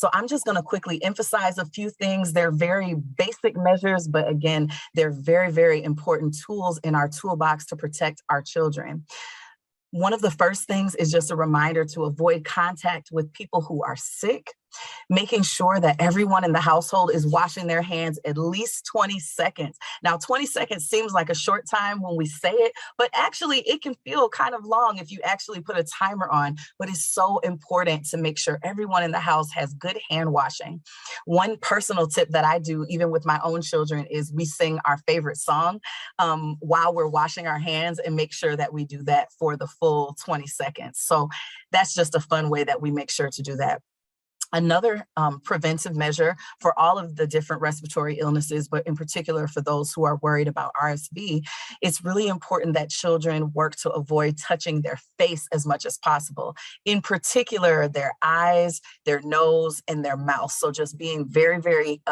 So I'm just going to quickly emphasize a few things. They're very basic measures, but again, they're very, very important tools in our toolbox to protect our children. One of the first things is just a reminder to avoid contact with people who are sick, making sure that everyone in the household is washing their hands at least 20 seconds. Now, 20 seconds seems like a short time when we say it, but actually it can feel kind of long if you actually put a timer on, but it's so important to make sure everyone in the house has good hand washing. One personal tip that I do, even with my own children, is we sing our favorite song while we're washing our hands and make sure that we do that for the full 20 seconds. So that's just a fun way that we make sure to do that. Another preventive measure for all of the different respiratory illnesses, but in particular for those who are worried about RSV, it's really important that children work to avoid touching their face as much as possible, in particular their eyes, their nose, and their mouth. So just being very, very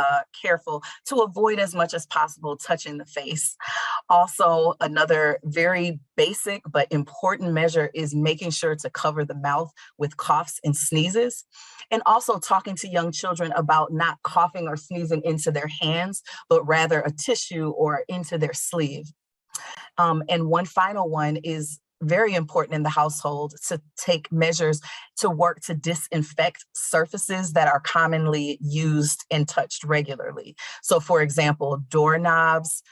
careful to avoid as much as possible touching the face. Also, another very basic but important measure is making sure to cover the mouth with coughs and sneezes, and also talking to young children about not coughing or sneezing into their hands, but rather a tissue or into their sleeve. And one final one is very important in the household to take measures to work to disinfect surfaces that are commonly used and touched regularly. So for example, doorknobs,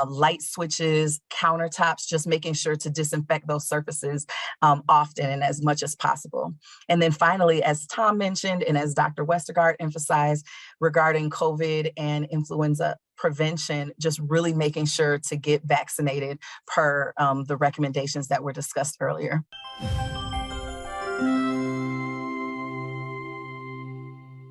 light switches, countertops, just making sure to disinfect those surfaces often and as much as possible. And then finally, as Tom mentioned, and as Dr. Westergaard emphasized regarding COVID and influenza prevention, just really making sure to get vaccinated per the recommendations that were discussed earlier.